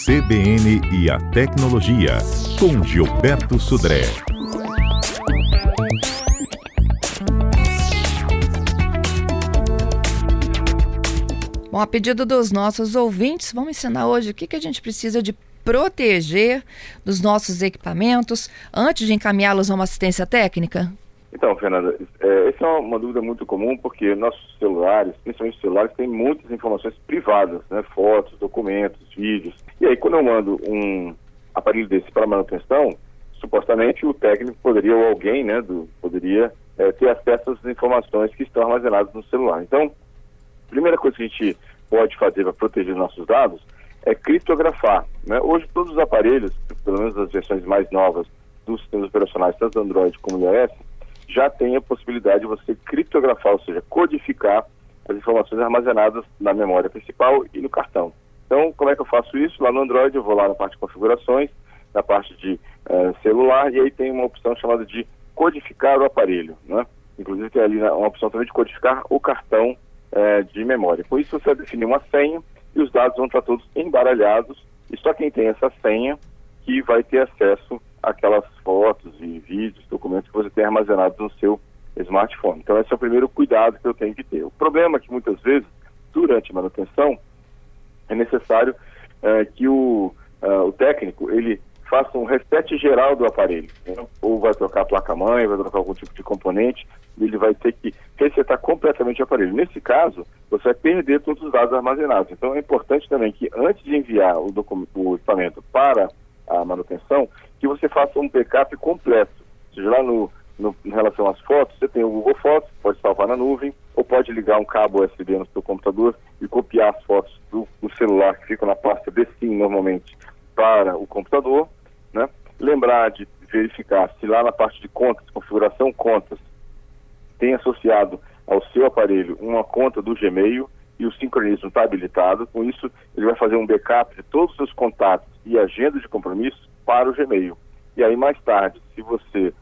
CBN e a Tecnologia, com Gilberto Sudré. Bom, a pedido dos nossos ouvintes, vamos ensinar hoje o que a gente precisa de proteger dos nossos equipamentos antes de encaminhá-los a uma assistência técnica. Então, Fernanda, essa é uma dúvida muito comum porque nossos celulares, principalmente os celulares, têm muitas informações privadas, né? Fotos, documentos, vídeos. E aí, quando eu mando um aparelho desse para manutenção, supostamente o técnico poderia, ou alguém, né, poderia ter acesso às informações que estão armazenadas no celular. Então, a primeira coisa que a gente pode fazer para proteger nossos dados é criptografar, né? Hoje, todos os aparelhos, pelo menos as versões mais novas dos sistemas operacionais, tanto Android como iOS, já tem a possibilidade de você criptografar, ou seja, codificar as informações armazenadas na memória principal e no cartão. Então, como é que eu faço isso? Lá no Android, eu vou lá na parte de configurações, na parte de celular, e aí tem uma opção chamada de codificar o aparelho, né? Inclusive tem ali uma opção também de codificar o cartão de memória. Com isso, você vai definir uma senha e os dados vão estar todos embaralhados, e só quem tem essa senha que vai ter acesso àquelas fotos e vídeos, documentos que você tem armazenados no seu smartphone. Então esse é o primeiro cuidado que eu tenho que ter. O problema é que muitas vezes, durante a manutenção, é necessário que o técnico ele faça um reset geral do aparelho, né? Ou vai trocar a placa-mãe, vai trocar algum tipo de componente, e ele vai ter que resetar completamente o aparelho. Nesse caso, você vai perder todos os dados armazenados. Então é importante também que antes de enviar o equipamento para a manutenção, que você faça um backup completo. Ou seja, lá em relação às fotos, você tem o Google Fotos, pode salvar na nuvem, ou pode ligar um cabo USB no seu computador e copiar as fotos do celular que ficam na pasta DSIM normalmente para o computador, né? Lembrar de verificar se lá na parte de contas, configuração contas, tem associado ao seu aparelho uma conta do Gmail e o sincronismo está habilitado. Com isso, ele vai fazer um backup de todos os seus contatos e agenda de compromissos para o Gmail. E aí, mais tarde, se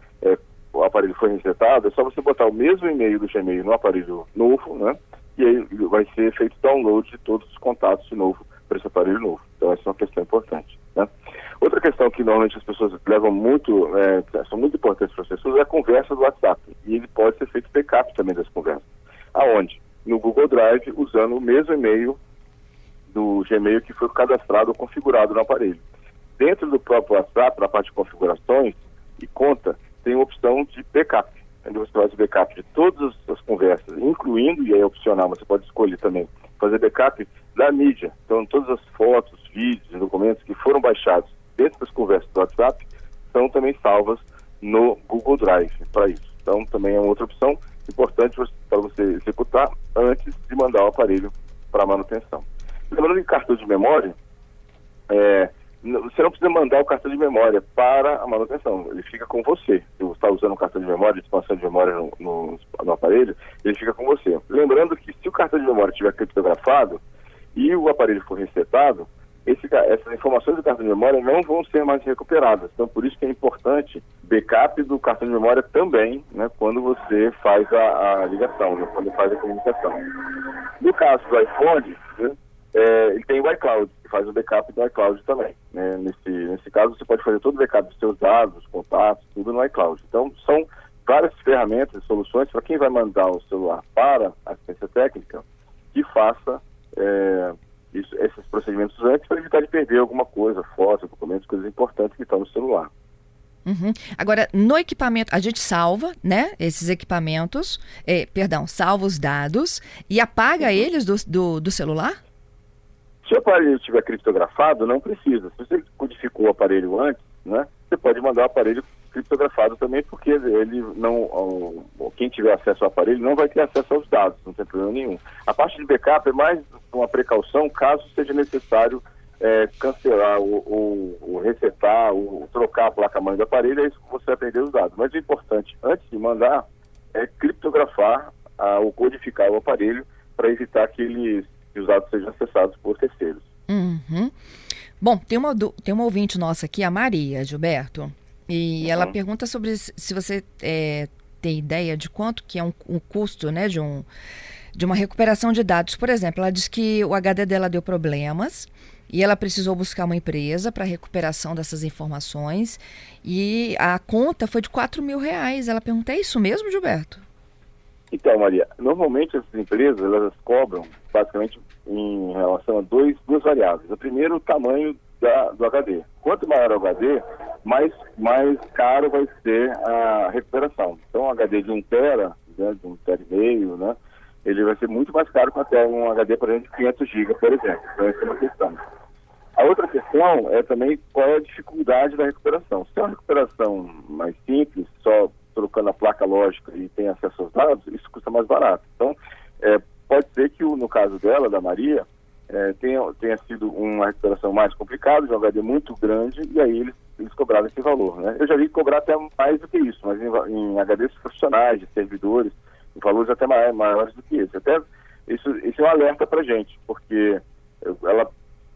o aparelho for resetado, é só você botar o mesmo e-mail do Gmail no aparelho novo, né? E aí vai ser feito download de todos os contatos de novo para esse aparelho novo. Então, essa é uma questão importante, né? Outra questão que normalmente as pessoas levam muito, são muito importantes para as pessoas, é a conversa do WhatsApp. E ele pode ser feito backup também das conversas. Aonde? No Google Drive, usando o mesmo e-mail do Gmail que foi cadastrado ou configurado no aparelho. Dentro do próprio WhatsApp, na parte de configurações e conta, tem uma opção de backup. Onde você faz o backup de todas as conversas, incluindo, e aí é opcional, você pode escolher também, fazer backup da mídia. Então, todas as fotos, vídeos e documentos que foram baixados dentro das conversas do WhatsApp são também salvas no Google Drive para isso. Então, também é uma outra opção importante para você executar antes de mandar o aparelho para manutenção. Lembrando que cartão de memória, você não precisa mandar o cartão de memória para a manutenção, ele fica com você. Se você está usando um cartão de memória, de expansão de memória no aparelho, ele fica com você. Lembrando que se o cartão de memória estiver criptografado e o aparelho for resetado, essas informações do cartão de memória não vão ser mais recuperadas. Então, por isso que é importante backup do cartão de memória também, né, quando você faz a ligação, né, quando faz a comunicação. No caso do iPhone, né, ele tem o iCloud, que faz o backup do iCloud também, né? Nesse caso, você pode fazer todo o backup dos seus dados, contatos, tudo no iCloud. Então, são várias ferramentas, soluções para quem vai mandar o celular para a assistência técnica que faça esses procedimentos antes para evitar de perder alguma coisa, fotos, documentos, coisas importantes que estão no celular. Uhum. Agora, no equipamento, a gente salva, né, esses equipamentos, salva os dados e apaga eles do celular? Se o aparelho estiver criptografado, não precisa. Se você codificou o aparelho antes, né, você pode mandar o aparelho criptografado também, porque ele não, quem tiver acesso ao aparelho não vai ter acesso aos dados, não tem problema nenhum. A parte de backup é mais uma precaução caso seja necessário cancelar ou resetar ou trocar a placa-mãe do aparelho, é isso que você vai perder os dados. Mas o importante, antes de mandar, é criptografar ou codificar o aparelho para evitar que os dados sejam acessados por terceiros. Uhum. Bom, tem uma ouvinte nossa aqui, a Maria, Gilberto, e ela pergunta sobre se você tem ideia de quanto que é um custo, né, de uma recuperação de dados. Por exemplo, ela diz que o HD dela deu problemas e ela precisou buscar uma empresa para recuperação dessas informações e a conta foi de R$ 4.000. Ela pergunta, é isso mesmo, Gilberto? Então, Maria, normalmente essas empresas, elas cobram basicamente em relação a duas variáveis. A primeira, o tamanho do HD. Quanto maior o HD, mais caro vai ser a recuperação. Então, um HD de 1 tera, né, de 1,5 tera, né, ele vai ser muito mais caro que até um HD, por exemplo, de 500 GB, por exemplo. Então, essa é uma questão. A outra questão é também qual é a dificuldade da recuperação. Se é uma recuperação mais simples, só trocando a placa lógica e tem acesso aos dados, isso custa mais barato. Então, pode ser que no caso dela, da Maria, tenha sido uma recuperação mais complicada, de um HD muito grande, e aí eles cobraram esse valor, né? Eu já vi cobrar até mais do que isso, mas em HDs profissionais, de servidores, valores até maiores do que esse. Até isso é um alerta para a gente, porque ela,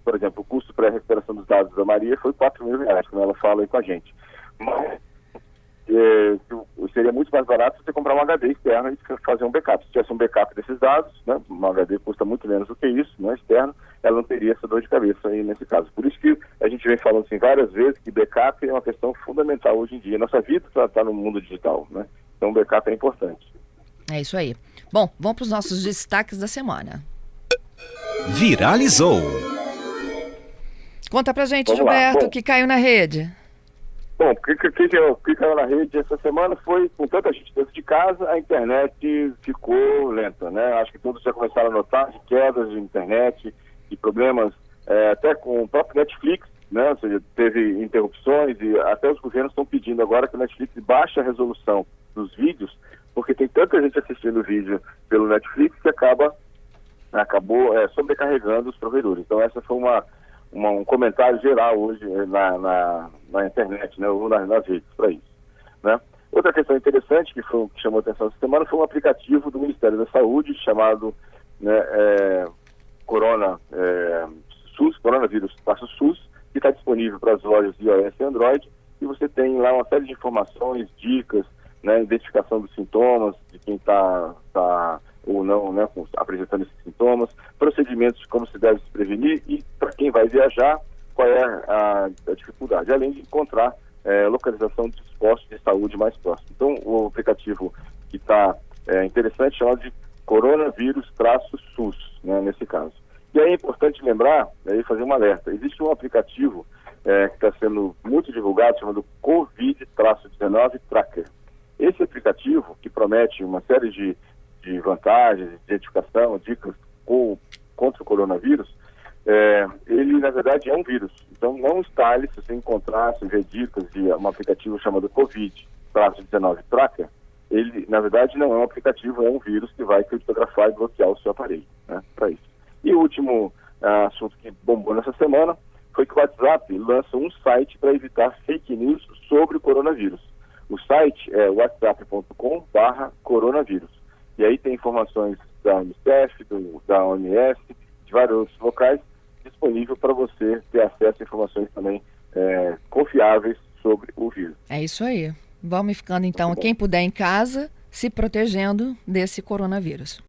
por exemplo, o custo para a recuperação dos dados da Maria foi R$ 4.000, como ela fala aí com a gente. Mas seria muito mais barato você comprar um HD externo e fazer um backup. Se tivesse um backup desses dados, né, um HD custa muito menos do que isso, né, externo, ela não teria essa dor de cabeça aí nesse caso. Por isso que a gente vem falando assim várias vezes que backup é uma questão fundamental hoje em dia. Nossa vida está no mundo digital, né? Então backup é importante. É isso aí. Bom, vamos para os nossos destaques da semana. Viralizou. Conta pra gente, Vamos lá. Gilberto, Bom, o que caiu na rede. Bom, o que caiu na rede essa semana foi, com tanta gente dentro de casa, a internet ficou lenta, né? Acho que todos já começaram a notar de quedas de internet, de problemas até com o próprio Netflix, né? Ou seja, teve interrupções e até os governos estão pedindo agora que o Netflix baixe a resolução dos vídeos, porque tem tanta gente assistindo o vídeo pelo Netflix que acabou sobrecarregando os provedores. Então essa foi um comentário geral hoje na internet, né, ou nas redes para isso, né? Outra questão interessante que chamou a atenção essa semana foi um aplicativo do Ministério da Saúde chamado, né, Coronavírus/SUS, que está disponível para as lojas de iOS e Android, e você tem lá uma série de informações, dicas, né, identificação dos sintomas, de quem está ou não, né, apresentando esses sintomas, procedimentos de como se deve se prevenir e para quem vai viajar, qual é a dificuldade, além de encontrar localização dos postos de saúde mais próximos. Então, o aplicativo que está interessante chama de Coronavírus/SUS, né, nesse caso. E aí é importante lembrar, aí fazer um alerta, existe um aplicativo que está sendo muito divulgado, chamado Covid-19 Tracker. Esse aplicativo, que promete uma série de vantagens, de identificação, dicas contra o coronavírus, ele na verdade é um vírus. Então não instale, se você encontrar, se ver dicas de um aplicativo chamado Covid-19 Tracker, ele na verdade não é um aplicativo, é um vírus que vai criptografar e bloquear o seu aparelho, né, para isso. E o último assunto que bombou nessa semana foi que o WhatsApp lança um site para evitar fake news sobre o coronavírus. O site é whatsapp.com/coronavírus. E aí tem informações da Unicef, da OMS, de vários outros locais, disponível para você ter acesso a informações também confiáveis sobre o vírus. É isso aí. Vamos ficando então, quem puder em casa, se protegendo desse coronavírus.